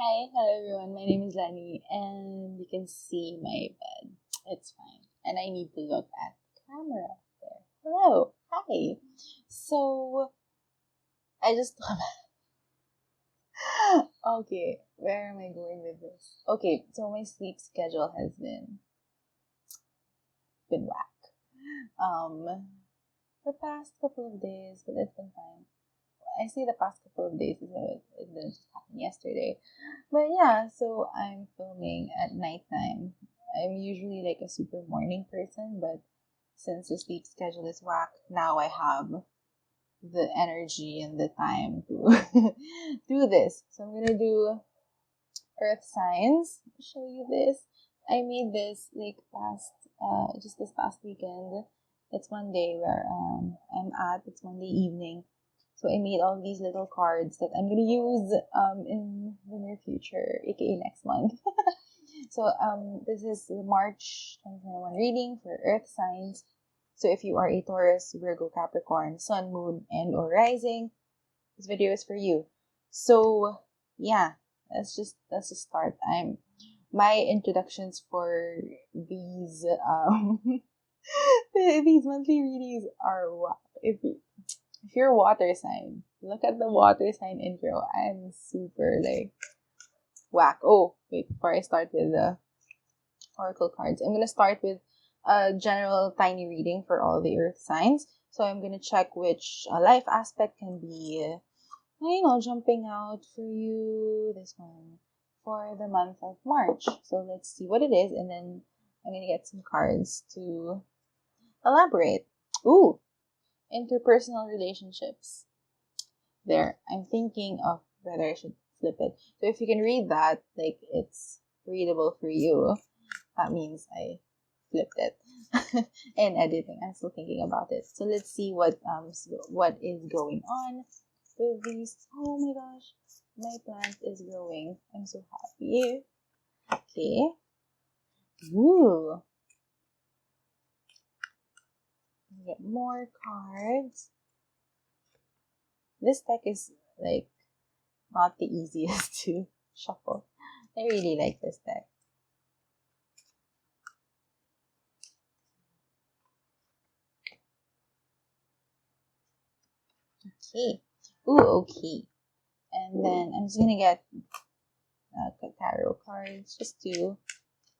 Hi, hello everyone. My name is Lani, and you can see my bed. It's fine, and I need to look at the camera there. Hello, hi. So I just thought, okay, where am I going with this? Okay, so my sleep schedule has been whack. The past couple of days, but it's been fine. I say the past couple of days is it didn't just happen yesterday. But yeah, so I'm filming at nighttime. I'm usually like a super morning person, but since the sleep schedule is whack, now I have the energy and the time to do this. So I'm gonna do earth signs. I'll show you this. I made this like just this past weekend. It's one day where it's Monday evening. So I made all these little cards that I'm gonna use in the near future, aka next month. So this is the March 2021 reading for Earth signs. So if you are a Taurus, Virgo, Capricorn, Sun, Moon, and or Rising, this video is for you. So yeah, let's just start. My introductions for these these monthly readings are wow. If you're water sign, look at the water sign intro. I'm super like whack. Oh, wait, before I start with the oracle cards, I'm gonna start with a general tiny reading for all the earth signs. So I'm gonna check which life aspect can be, jumping out for you. This one for the month of March. So let's see what it is, and then I'm gonna get some cards to elaborate. Ooh, interpersonal relationships. There, I'm thinking of whether I should flip it. So if you can read that, like it's readable for you, that means I flipped it. In editing, I'm still thinking about it. So let's see what is going on with these. Oh my gosh, my plant is growing. I'm so happy. Okay. Ooh. Get more cards. This deck is like not the easiest to shuffle. I really like this deck. Okay. Ooh, okay. And then I'm just gonna get tarot cards just to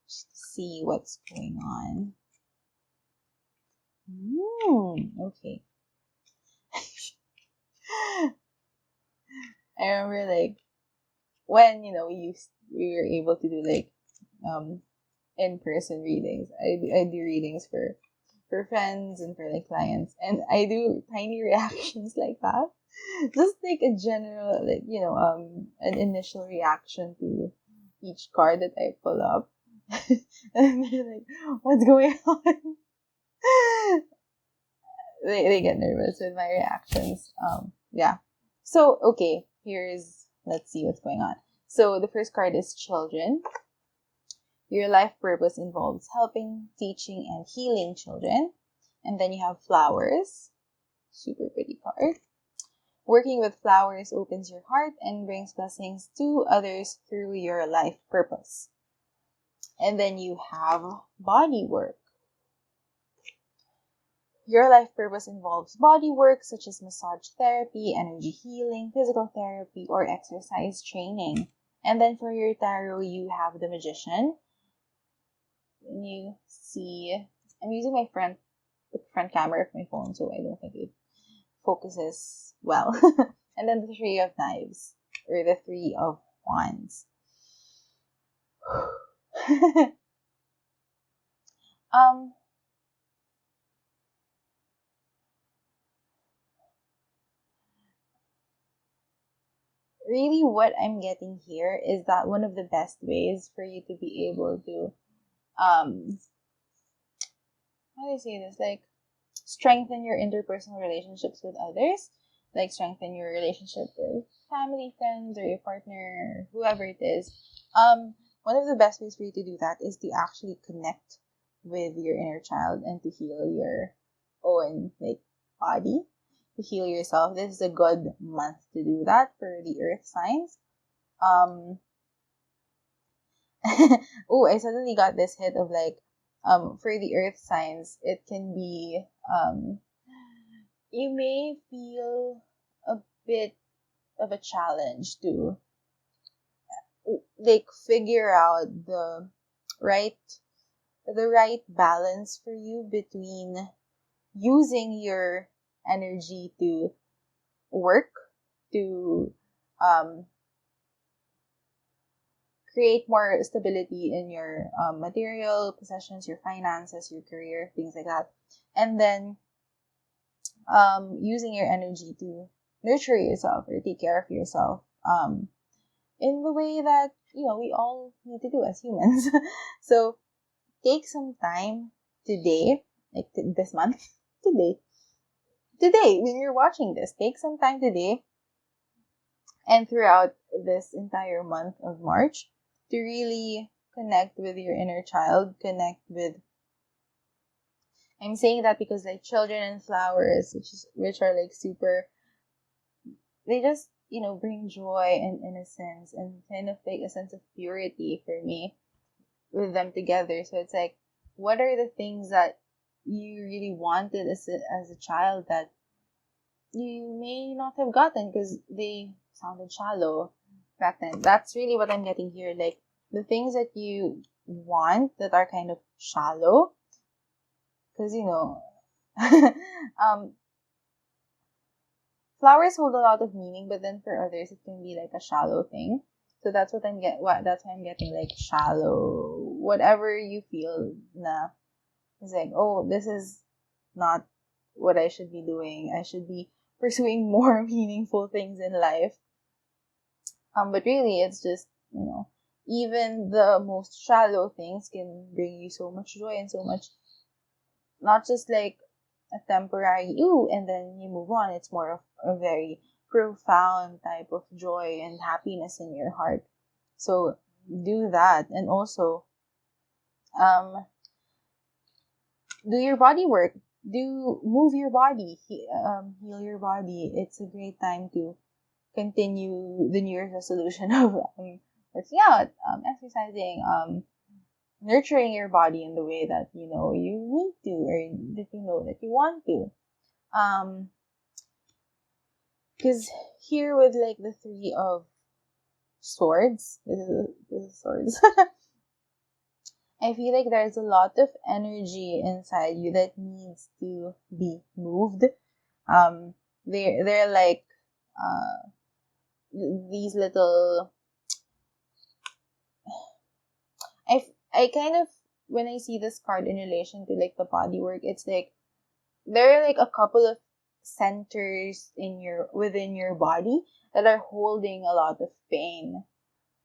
see what's going on. Okay. I remember like when we were able to do like in-person readings. I do readings for friends and for like clients, and I do tiny reactions like that. Just like a general, like an initial reaction to each card that I pull up. And they're like, what's going on? They get nervous with my reactions. Yeah. So okay, let's see what's going on. So the first card is children. Your life purpose involves helping, teaching, and healing children. And then you have flowers. Super pretty card. Working with flowers opens your heart and brings blessings to others through your life purpose. And then you have body work. Your life purpose involves body work such as massage therapy, energy healing, physical therapy, or exercise training. And then for your tarot, you have the Magician. And you see, I'm using the front camera of my phone, so I don't think it focuses well. And then the Three of Knives, or the Three of Wands. Really what I'm getting here is that one of the best ways for you to be able to how do I say this, like strengthen your interpersonal relationships with others, like strengthen your relationship with family, friends, or your partner, whoever it is. One of the best ways for you to do that is to actually connect with your inner child and to heal your own like body, to heal yourself. This is a good month to do that for the earth signs. Oh, I suddenly got this hit of like, for the earth signs, it can be, you may feel a bit of a challenge to like figure out right the right balance for you between using your energy to work, to um, create more stability in your material possessions, your finances, your career, things like that, and then using your energy to nurture yourself or take care of yourself in the way that we all need to do as humans. So take some time today, like this month, today when you're watching this, take some time today and throughout this entire month of March to really connect with your inner child, connect with, I'm saying that because like children and flowers, which are like super, they just, bring joy and innocence and kind of like a sense of purity for me with them together. So it's like, what are the things that you really wanted as a child that you may not have gotten because they sounded shallow back then? That's really what I'm getting here. Like the things that you want that are kind of shallow, because flowers hold a lot of meaning, but then for others it can be like a shallow thing. So that's what that's why I'm getting like shallow. Whatever you feel na it's like, oh, this is not what I should be doing. I should be pursuing more meaningful things in life. But really it's just, even the most shallow things can bring you so much joy and so much, not just like a temporary ooh and then you move on. It's more of a very profound type of joy and happiness in your heart. So do that. And also do your body work. Move your body, heal your body. It's a great time to continue the New Year's resolution of working out, exercising, nurturing your body in the way that you need to, or that that you want to. Because here with like the Three of Swords, this is swords. I feel like there's a lot of energy inside you that needs to be moved. They're like these little. I kind of, when I see this card in relation to like the body work, it's like there are like a couple of centers within your body that are holding a lot of pain.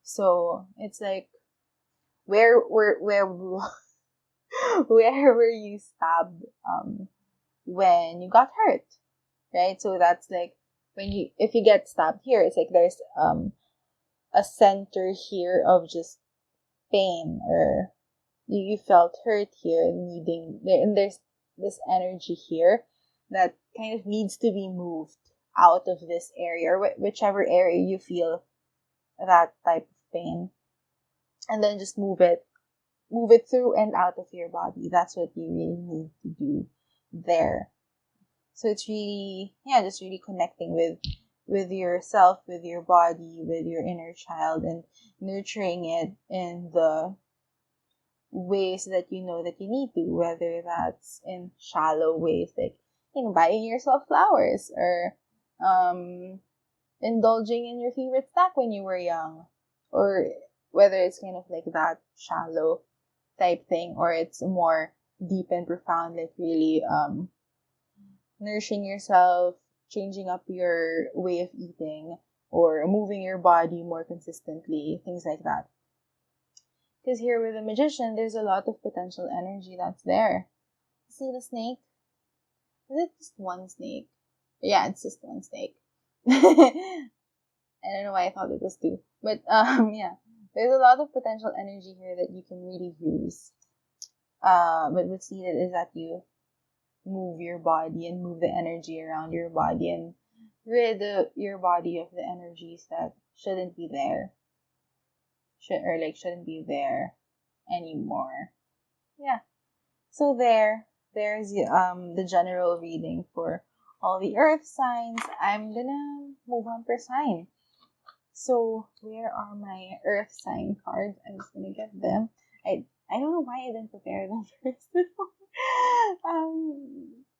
So it's like where where were you stabbed when you got hurt, right? So that's like if you get stabbed here, it's like there's a center here of just pain, or you felt hurt here, and there's this energy here that kind of needs to be moved out of this area, or whichever area you feel that type of pain, and then just move it through and out of your body. That's what you really need to do there. So it's really, just really connecting with yourself, with your body, with your inner child, and nurturing it in the ways that you know that you need to, whether that's in shallow ways like buying yourself flowers, or indulging in your favorite snack when you were young, or whether it's kind of like that shallow type thing, or it's more deep and profound, like really nourishing yourself, changing up your way of eating, or moving your body more consistently, things like that. Because here with the Magician, there's a lot of potential energy that's there. See the snake? Is it just one snake? Yeah, it's just one snake. I don't know why I thought it was two. But, yeah. There's a lot of potential energy here that you can really use. But what's needed is that you move your body and move the energy around your body and rid your body of the energies that shouldn't be there. shouldn't be there anymore. Yeah. So there's the general reading for all the earth signs. I'm gonna move on per sign. So where are my earth sign cards? I'm just gonna get them. I don't know why I didn't prepare them first before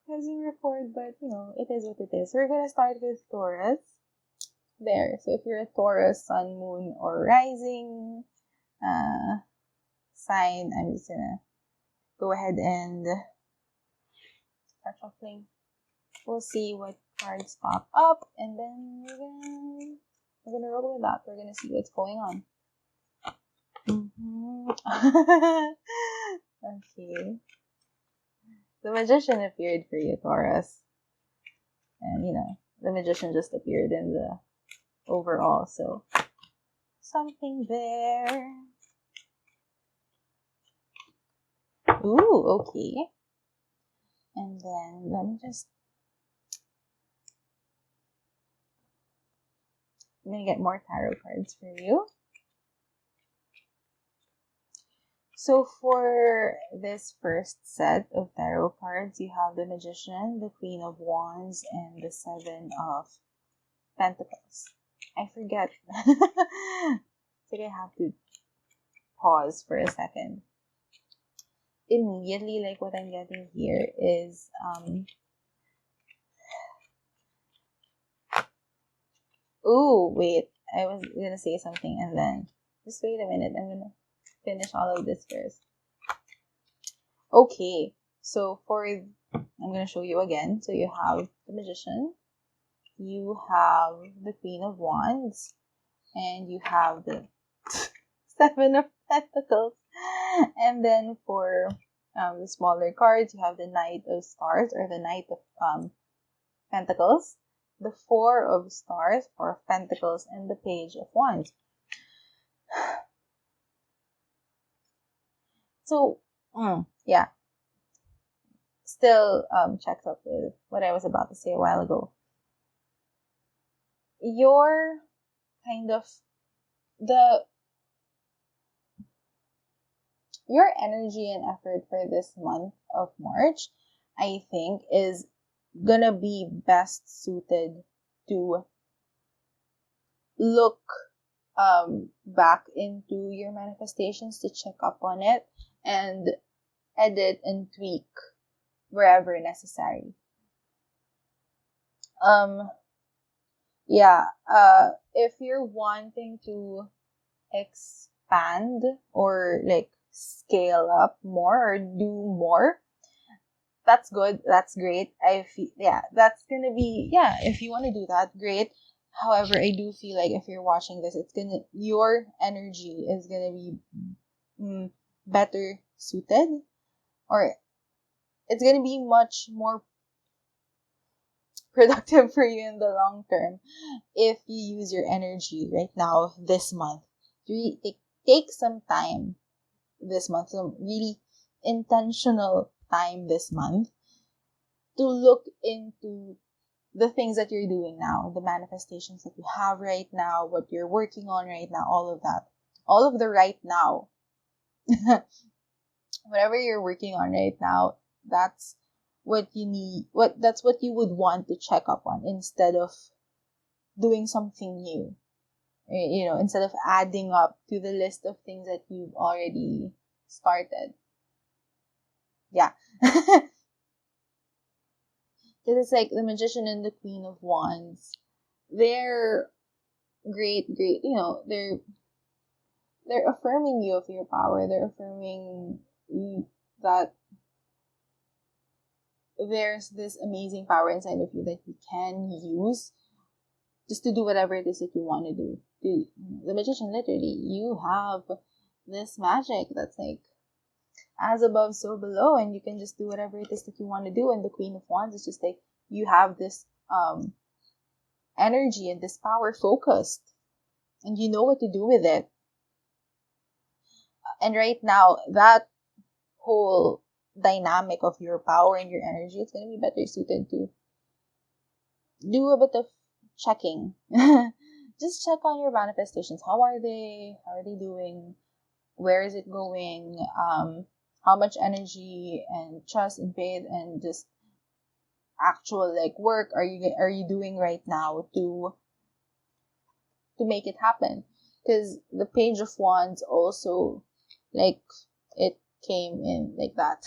because we record, but it is what it is. We're gonna start with Taurus. There. So if you're a Taurus, Sun, Moon, or Rising sign, I'm just gonna go ahead and start shuffling. We'll see what cards pop up, and then we're gonna roll with that. We're gonna see what's going on. Okay. The Magician appeared for you, Taurus. And, the Magician just appeared in the overall, so something there. Ooh, okay. And then let me just... I'm gonna get more tarot cards for you. So for this first set of tarot cards, you have the Magician, the Queen of Wands, and the Seven of Pentacles. I forget. I think I have to pause for a second. Immediately, like what I'm getting here is ooh, wait. I was gonna say something and then just wait a minute. I'm gonna finish all of this first. Okay, so I'm gonna show you again. So you have the Magician, you have the Queen of Wands, and you have the Seven of Pentacles. And then for the smaller cards, you have the Knight of Stars or the Knight of Pentacles, the Four of Stars, Four of Pentacles, and the Page of Wands. So, yeah. Still checks up with what I was about to say a while ago. Your kind of your energy and effort for this month of March, I think, is gonna be best suited to look back into your manifestations, to check up on it and edit and tweak wherever necessary. If you're wanting to expand or like scale up more or do more, that's good, that's great. I feel, that's gonna be, if you want to do that, great. However, I do feel like if you're watching this, your energy is gonna be better suited, or it's gonna be much more productive for you in the long term if you use your energy right now this month. Take some time this month, some really intentional time this month to look into the things that you're doing now, the manifestations that you have right now, what you're working on right now, all of that. All of the right now. Whatever you're working on right now, that's what you need, that's what you would want to check up on instead of doing something new. Instead of adding up to the list of things that you've already started. Yeah. It's like the Magician and the Queen of Wands. They're great, they're affirming you of your power. They're affirming that there's this amazing power inside of you that you can use just to do whatever it is that you want to do. The Magician, literally, you have this magic that's like as above, so below, and you can just do whatever it is that you want to do. And the Queen of Wands is just like, you have this energy and this power focused, and you know what to do with it. And right now, that whole dynamic of your power and your energy, it's going to be better suited to do a bit of checking. just check on your manifestations. How are they? How are they doing? Where is it going? How much energy and trust and faith and just actual like work are you doing right now to make it happen? Because the Page of Wands also, like, it came in like that.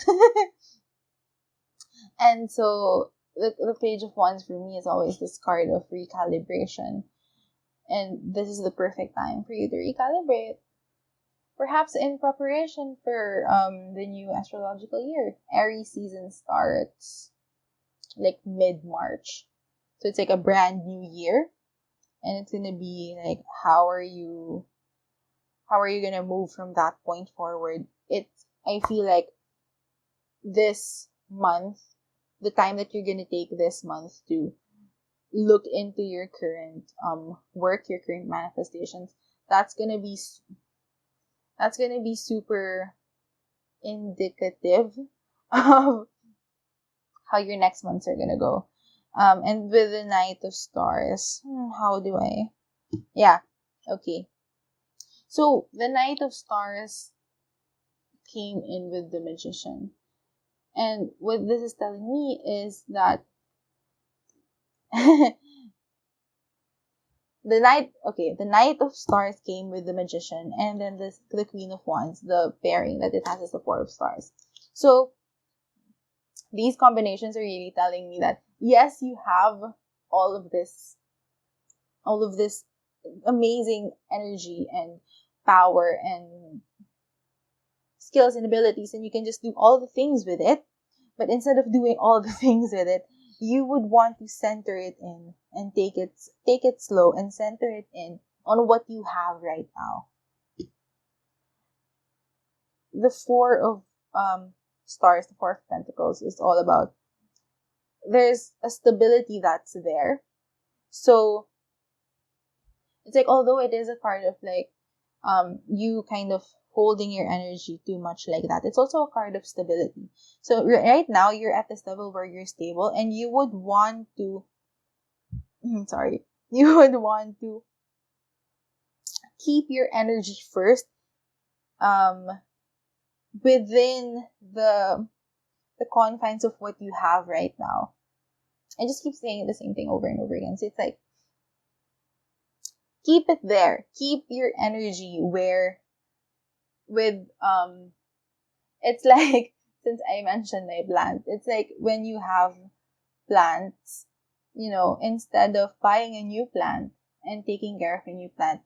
And so the Page of Wands for me is always this card of recalibration. And this is the perfect time for you to recalibrate. Perhaps in preparation for the new astrological year. Aries season starts like mid-March. So it's like a brand new year. And it's gonna be like, how are you gonna move from that point forward? I feel like this month, the time that you're gonna take this month to look into your current work, your current manifestations, that's gonna be super indicative of how your next months are gonna go. And with the Knight of Stars, okay. So the Knight of Stars came in with the Magician. And what this is telling me is that the Knight of Stars came with the Magician, and then the Queen of Wands, the pairing that it has is the Four of Stars. So these combinations are really telling me that yes, you have all of this amazing energy and power and skills and abilities, and you can just do all the things with it. But instead of doing all the things with it, you would want to center it in and take it slow and center it in on what you have right now. The Four of Stars, the Four of Pentacles, is all about there's a stability that's there. So it's like, although it is a card of like you kind of holding your energy too much like that, it's also a card of stability. So right now you're at this level where you're stable, and you would want to keep your energy first within the confines of what you have right now. I just keep saying the same thing over and over again. So it's like, keep it there. Keep your energy where it's like, since I mentioned my plant, it's like when you have plants, instead of buying a new plant and taking care of a new plant,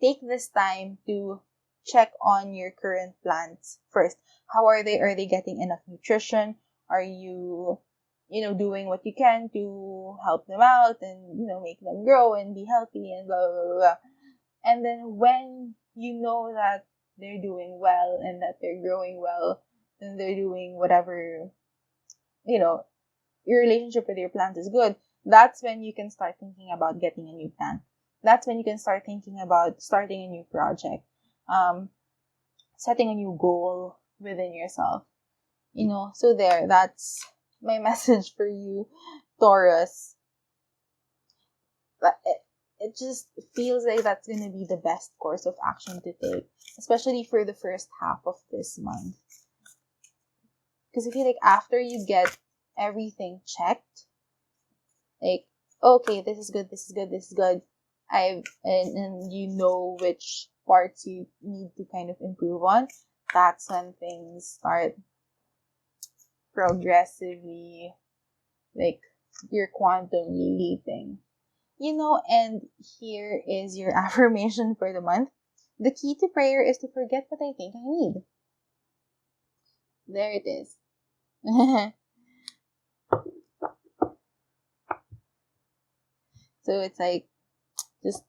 take this time to check on your current plants first. How are they? Are they getting enough nutrition? Are you, doing what you can to help them out and, make them grow and be healthy and blah, blah, blah, blah. And then when you know that they're doing well and that they're growing well and they're doing whatever, your relationship with your plant is good, that's when you can start thinking about getting a new plant. That's when you can start thinking about starting a new project, setting a new goal within yourself. So that's my message for you, Taurus. It just feels like that's going to be the best course of action to take, especially for the first half of this month. Because I feel like after you get everything checked, like, okay, this is good, and you know which parts you need to kind of improve on, that's when things start progressively, like, you're quantum leaping. And here is your affirmation for the month. The key to prayer is to forget what I think I need. There it is. So it's like, just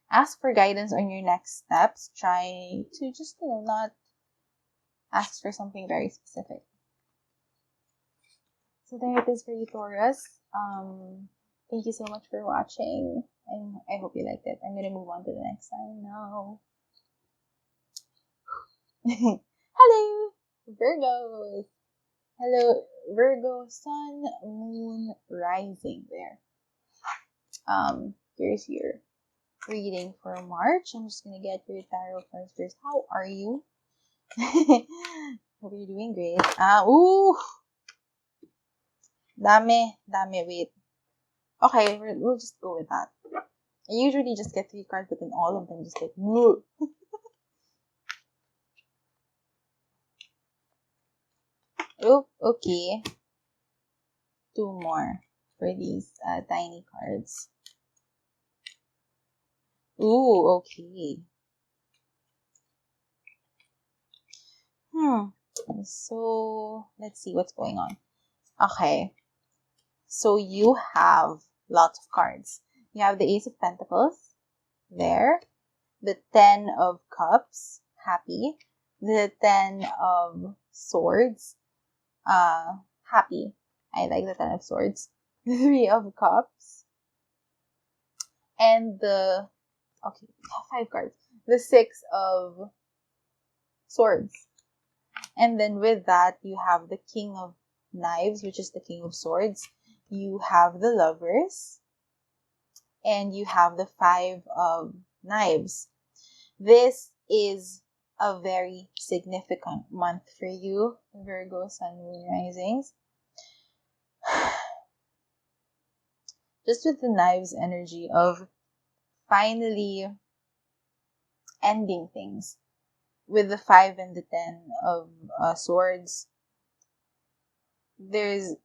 ask for guidance on your next steps. Try to just, not ask for something very specific. So there it is for you, Taurus. Thank you so much for watching. I hope you liked it. I'm going to move on to the next sign now. Hello, Virgos. Hello, Virgo, Sun, Moon, Rising there. here's your reading for March. I'm just gonna get your tarot cards first. How are you? Hope you're doing great. Ooh! Dami, wait. Okay, we'll just go with that. I usually just get 3 cards, but then all of them just get woo. Oh, okay. 2 more for these tiny cards. Ooh, okay. So, let's see what's going on. Okay. So, you have lots of cards. You have the Ace of Pentacles there. The 10 of Cups, happy. The 10 of Swords, happy. I like the 10 of Swords. The 3 of Cups. And the, okay, 5 cards. The 6 of Swords. And then with that, you have the King of Knives, which is the King of Swords. You have the Lovers. And you have the 5 of Knives. This is a very significant month for you, Virgo, Sun, Moon, Risings. Just with the Knives energy of finally ending things. With the 5 and the 10 of Swords, it's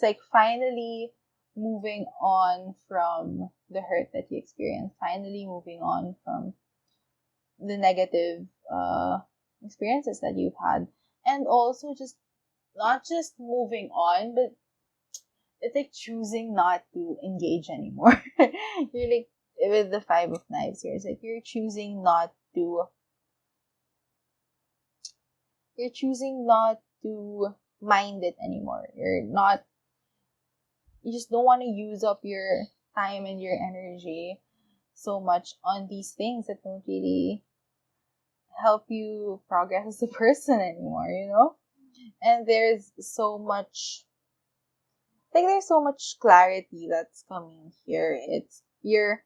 like finally moving on from the hurt that you experienced, finally moving on from the negative experiences that you've had, and also just not just moving on, but it's like choosing not to engage anymore. You're like, with the 5 of Knives here, it's like you're choosing not to mind it anymore. You just don't want to use up your time and your energy so much on these things that don't really help you progress as a person anymore, you know? And there's so much clarity that's coming here.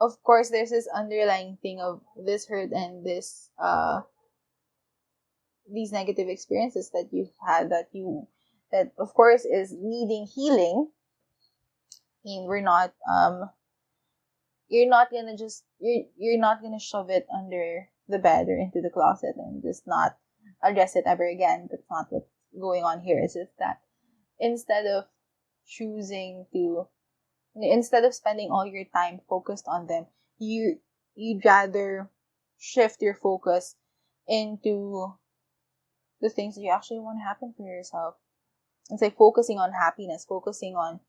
Of course, there's this underlying thing of this hurt and these negative experiences that you've had that of course is needing healing. I mean, you're not gonna shove it under the bed or into the closet and just not address it ever again. That's not what's going on here. It's just that instead of spending all your time focused on them, you'd rather shift your focus into the things that you actually want to happen for yourself. It's like focusing on happiness, focusing on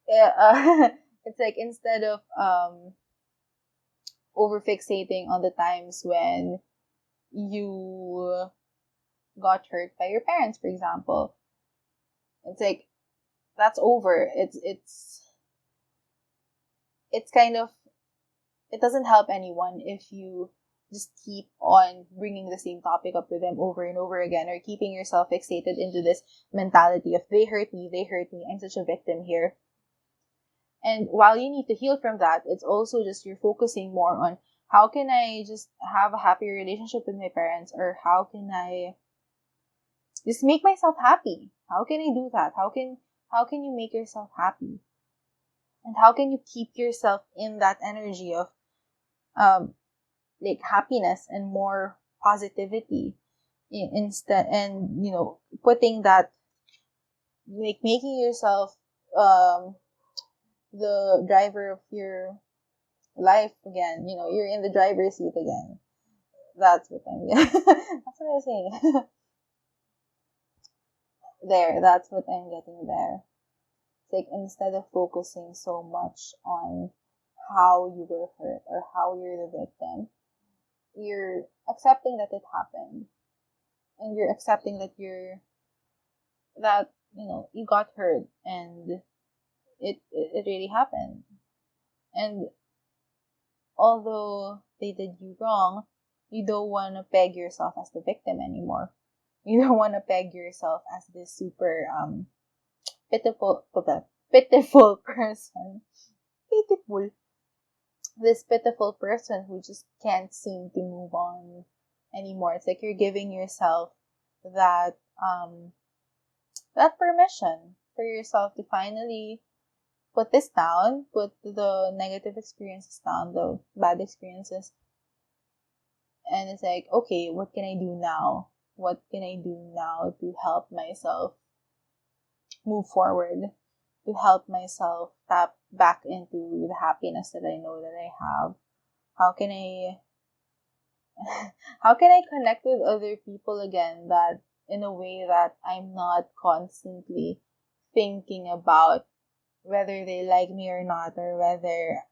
it's like instead of over fixating on the times when you got hurt by your parents, for example. It's like that's over. It's kind of, it doesn't help anyone if you just keep on bringing the same topic up with them over and over again, or keeping yourself fixated into this mentality of they hurt me, I'm such a victim here. And while you need to heal from that, it's also just you're focusing more on how can I just have a happy relationship with my parents, or how can I just make myself happy? How can I do that? How can you make yourself happy? And how can you keep yourself in that energy of like happiness and more positivity instead, and putting that, like making yourself the driver of your life again. You're in the driver's seat again. That's what that's what I'm saying. That's what I'm getting there. It's like instead of focusing so much on how you were hurt or how you're the victim, you're accepting that it happened, and you're accepting that you got hurt, and it really happened. And although they did you wrong, you don't want to peg yourself as the victim anymore. You don't want to peg yourself as this super pitiful person. Pitiful. This pitiful person who just can't seem to move on anymore. It's like you're giving yourself that that permission for yourself to finally put this down, put the negative experiences down, the bad experiences, and it's like, okay, what can I do now? What can I do now to help myself move forward, to help myself tap back into the happiness that I know that I have? How can I how can I connect with other people again, that in a way that I'm not constantly thinking about whether they like me or not, or whether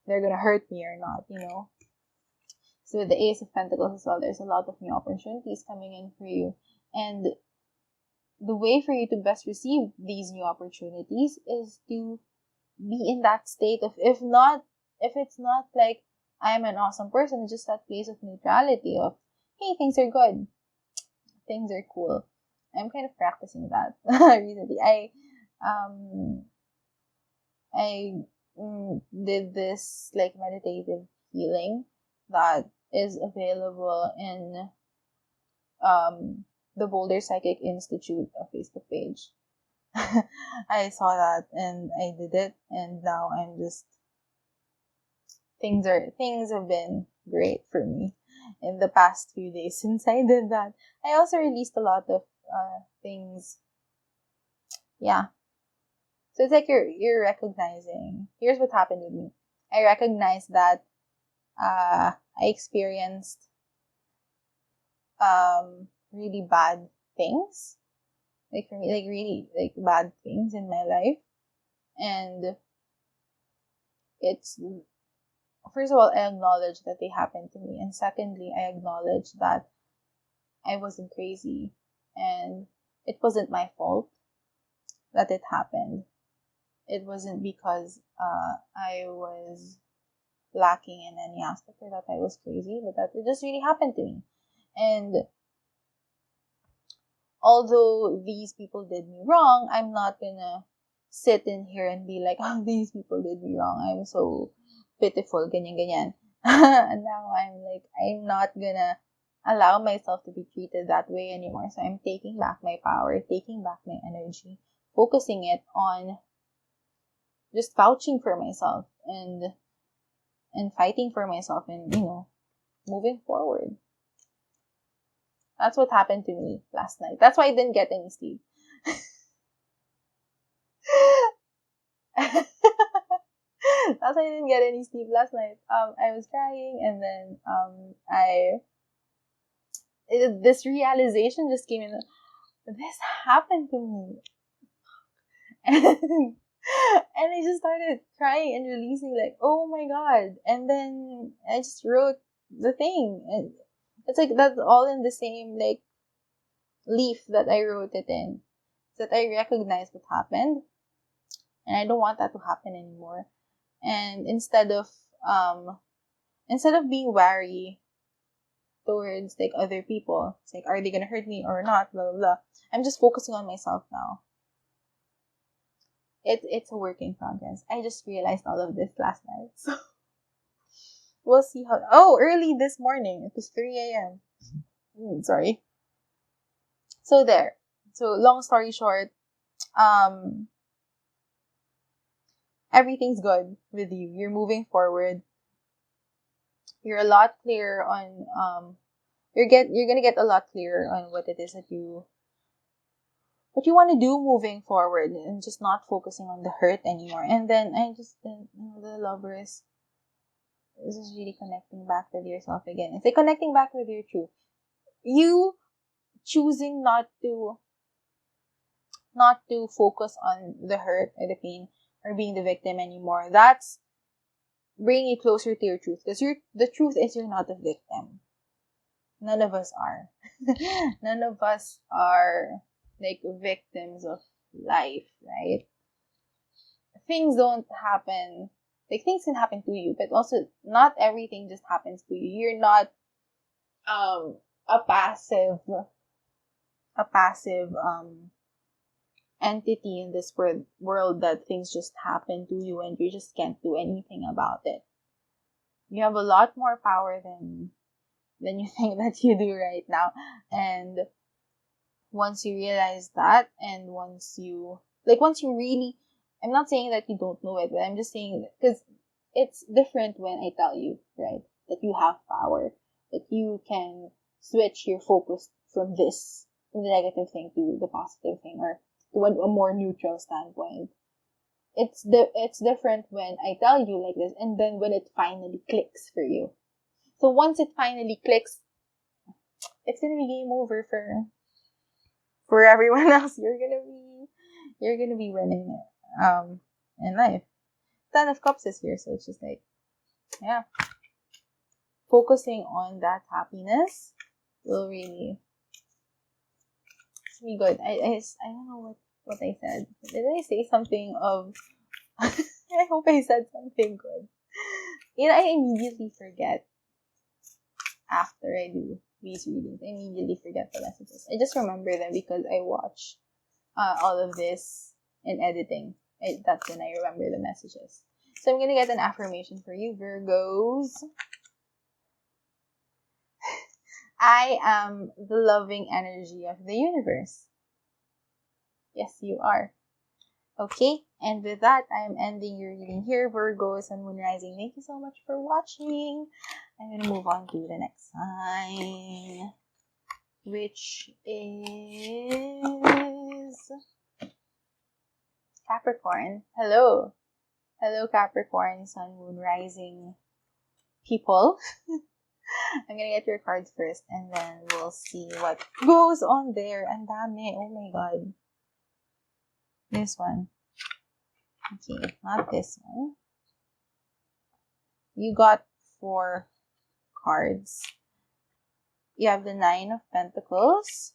they're gonna hurt me or not, you know? So with the Ace of Pentacles as well, there's a lot of new opportunities coming in for you. And the way for you to best receive these new opportunities is to be in that state of, if it's not like I'm an awesome person, it's just that place of neutrality of, hey, things are good, things are cool. I'm kind of practicing that recently. I did this like meditative healing that is available in the Boulder Psychic Institute Facebook page. I saw that and I did it, and now I'm just things have been great for me in the past few days since I did that. I also released a lot of things. Yeah. So it's like you're recognizing. Here's what happened with me. I recognized that I experienced really bad things. Like for me, like really like bad things in my life. And it's, first of all, I acknowledge that they happened to me. And secondly, I acknowledge that I wasn't crazy and it wasn't my fault that it happened. It wasn't because I was lacking in any aspect or that I was crazy, but that it just really happened to me. And although these people did me wrong, I'm not gonna sit in here and be like, oh, these people did me wrong, I'm so pitiful, ganyan. And now I'm not gonna allow myself to be treated that way anymore. So I'm taking back my power, taking back my energy, focusing it on just vouching for myself and fighting for myself and, moving forward. That's what happened to me last night. That's why I didn't get any sleep. That's why I didn't get any sleep last night. I was crying, and then this realization just came in. This happened to me. And I just started crying and releasing, like, oh my god. And then I just wrote the thing. And it's like that's all in the same, like, leaf that I wrote it in. So that I recognize what happened. And I don't want that to happen anymore. And instead of being wary towards, like, other people, it's like, are they gonna hurt me or not, blah, blah, blah, I'm just focusing on myself now. It's a work in progress. I just realized all of this last night. So we'll see how. Oh, early this morning. It was 3 a.m. Sorry. So there. So long story short, everything's good with you. You're moving forward. You're a lot clearer on you're gonna get a lot clearer on what it is that you want to do moving forward, and just not focusing on the hurt anymore. And then the Lovers is just really connecting back with yourself again. It's like connecting back with your truth. You choosing not to focus on the hurt or the pain or being the victim anymore. That's bringing you closer to your truth. Because the truth is you're not a victim. None of us are. None of us are like victims of life, right? Things don't happen. Like, things can happen to you, but also not everything just happens to you. You're not a passive entity in this world that things just happen to you and you just can't do anything about it. You have a lot more power than you think that you do right now. And once you realize that, and once you really, I'm not saying that you don't know it, but I'm just saying that, because it's different when I tell you, right, that you have power, that you can switch your focus from the negative thing to the positive thing, or to a more neutral standpoint. It's different when I tell you like this, and then when it finally clicks for you. So once it finally clicks, it's gonna be game over for everyone else. You're gonna be winning in life. 10 of Cups is here, so it's just like, yeah, focusing on that happiness will really be good. I don't know what I said. Did I say something of? I hope I said something good. I immediately forget after I do these readings. I immediately forget the messages. I just remember them because I watch all of this in editing. That's when I remember the messages. So I'm gonna get an affirmation for you, Virgos. I am the loving energy of the universe. Yes, you are. Okay, and with that, I am ending your reading here, Virgos and Moon Rising. Thank you so much for watching. I'm going to move on to the next sign, which is Capricorn. Hello. Hello, Capricorn, Sun, Moon, Rising people. I'm going to get your cards first, and then we'll see what goes on there. And dami, oh my god. This one. Okay, not this one. You got 4 cards. You have the 9 of Pentacles.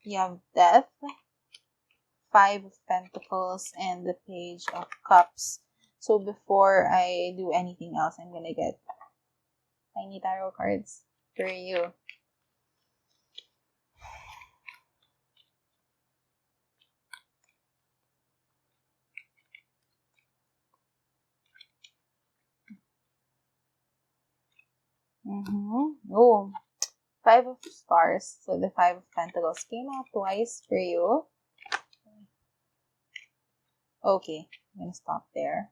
You have Death, 5 of Pentacles, and the Page of Cups. So before I do anything else, I'm gonna get tiny tarot cards for you. Oh, 5 of Stars. So the 5 of Pentacles came out twice for you. Okay, I'm gonna stop there.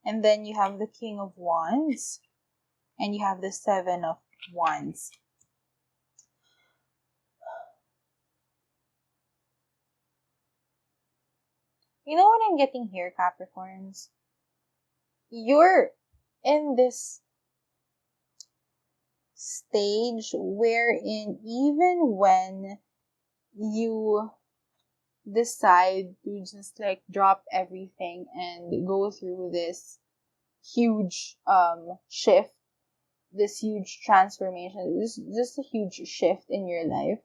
And then you have the King of Wands. And you have the 7 of Wands. You know what I'm getting here, Capricorns? You're in this stage wherein even when you decide to just like drop everything and go through this huge shift, this huge transformation, this just a huge shift in your life,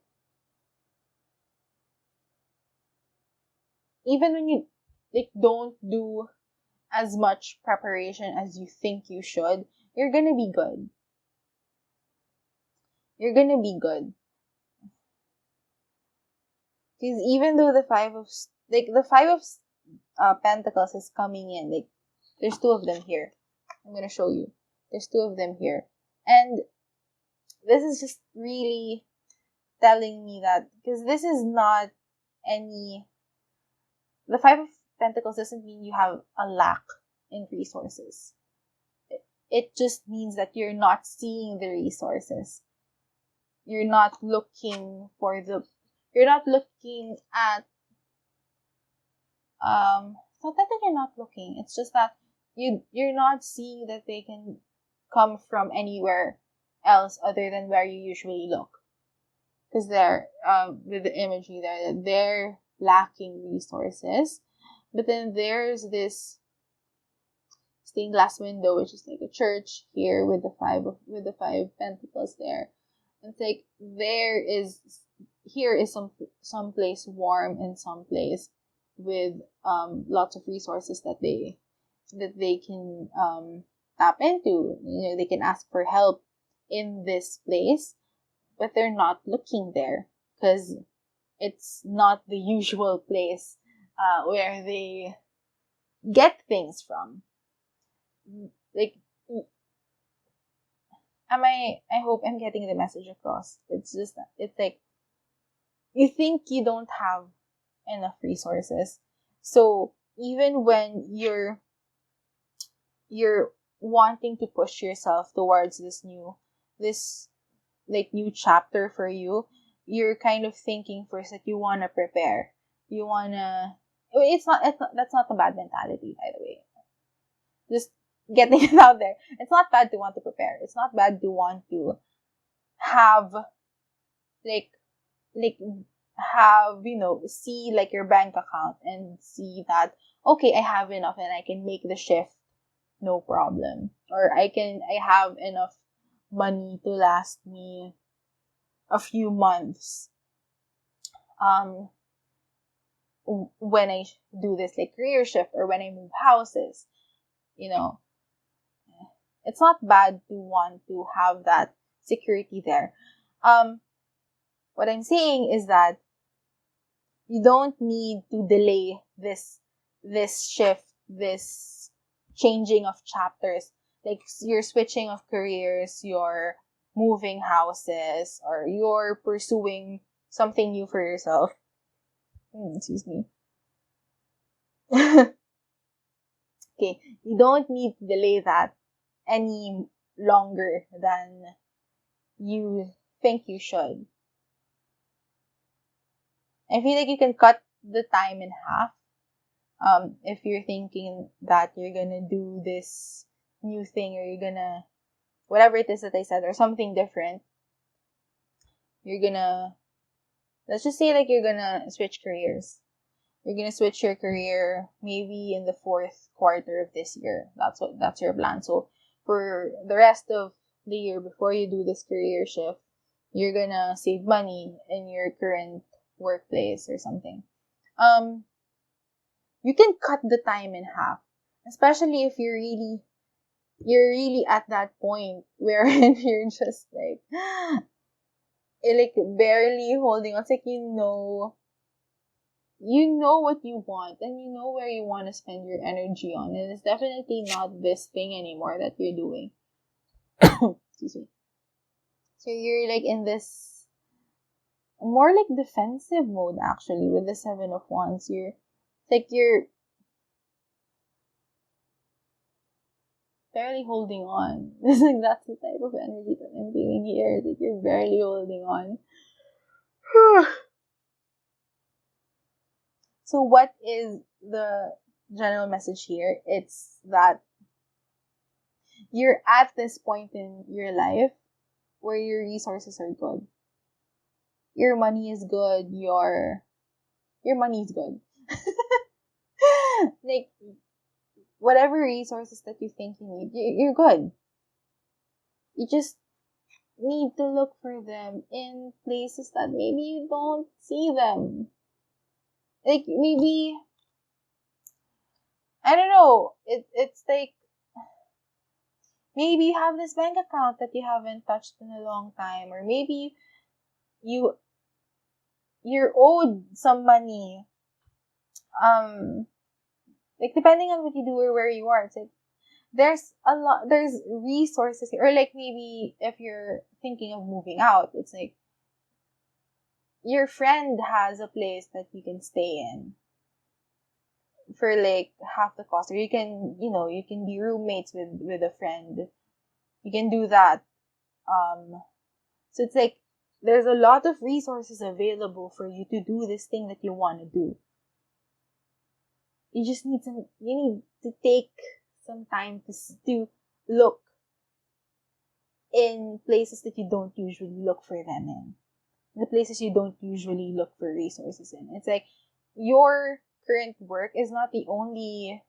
even when you like don't do as much preparation as you think you should, you're gonna be good. You're gonna be good. Because even though the 5 of Pentacles is coming in, like there's 2 of them here. I'm gonna show you. There's 2 of them here, and this is just really telling me that, because this is not the 5 of Pentacles doesn't mean you have a lack in resources. It just means that you're not seeing the resources. You're not looking at, it's not that you're not looking, it's just that you're not seeing that they can come from anywhere else other than where you usually look. Because they're, with the imagery there, they're lacking resources. But then there's this stained glass window, which is like a church here with the 5 Pentacles there. It's like here is some place warm and some place with lots of resources that they can tap into. They can ask for help in this place, but they're not looking there because it's not the usual place where they get things from. Like, I hope I'm getting the message across. It's just, it's like, you think you don't have enough resources. So even when you're wanting to push yourself towards this new chapter for you, you're kind of thinking first that you want to prepare. You want to, that's not a bad mentality, by the way. Just getting it out there. It's not bad to want to prepare. It's not bad to want to have, like, have, see like your bank account and see that, okay, I have enough and I can make the shift, no problem. Or I have enough money to last me a few months. When I do this like career shift or when I move houses, it's not bad to want to have that security there. What I'm saying is that you don't need to delay this shift, this changing of chapters. Like you're switching of careers, you're moving houses, or you're pursuing something new for yourself. Excuse me. Okay, you don't need to delay that any longer than you think you should. I feel like you can cut the time in half. If you're thinking that you're gonna do this new thing, or you're gonna, whatever it is that I said, or something different, let's just say like you're gonna switch careers. You're gonna switch your career maybe in the 4th quarter of this year. That's your plan. So for the rest of the year before you do this career shift, you're gonna save money in your current workplace or something. You can cut the time in half, especially if you're really at that point where you're just like barely holding on. It's like you know what you want and you know where you want to spend your energy on, and it's definitely not this thing anymore that you're doing. Excuse me. So you're like in this more like defensive mode actually with the 7 of Wands. You're barely holding on. Like that's the type of energy that I'm feeling here, that you're barely holding on. So what is the general message here? It's that you're at this point in your life where your resources are good. Your money is good. Your money is good. Like, whatever resources that you think you need, you're good. You just need to look for them in places that maybe you don't see them. Like, maybe, I don't know, it's like, maybe you have this bank account that you haven't touched in a long time, or maybe you're owed some money. Like, depending on what you do or where you are, it's like, there's resources here. Or like, maybe if you're thinking of moving out, it's like, your friend has a place that you can stay in for like half the cost, or you can be roommates with a friend. You can do that. So it's like, there's a lot of resources available for you to do this thing that you want to do. You need to take some time to look in places that you don't usually look for them in. The places you don't usually look for resources in. It's like, your current work is not the only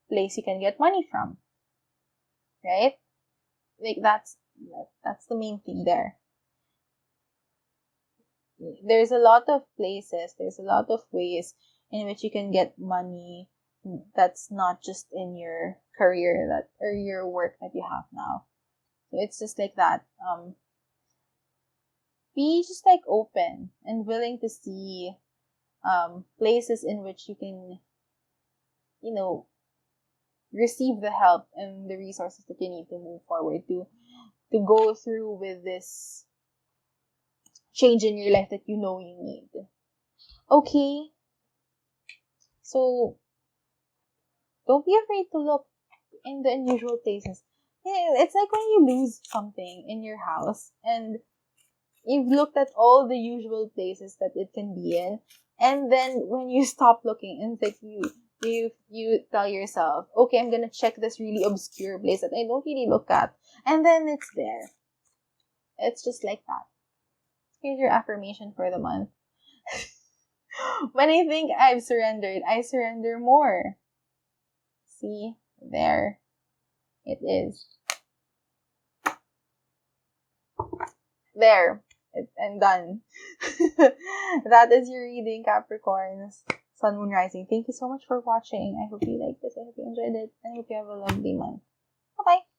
place you can get money from. Right? Like, that's the main thing there. There's a lot of places, there's a lot of ways in which you can get money that's not just in your career or your work that you have now. So it's just like that. Be just like open and willing to see places in which you can, receive the help and the resources that you need to move forward, to go through with this change in your life that you need. Okay? So, don't be afraid to look in the unusual places. It's like when you lose something in your house and you've looked at all the usual places that it can be in, and then when you stop looking, and like you tell yourself, okay, I'm gonna check this really obscure place that I don't really look at, and then it's there. It's just like that. Here's your affirmation for the month. When I think I've surrendered, I surrender more. See? There. It is. There. I'm done. That is your reading, Capricorns. Sun, Moon, Rising. Thank you so much for watching. I hope you liked this. I hope you enjoyed it. And I hope you have a lovely month. Bye-bye.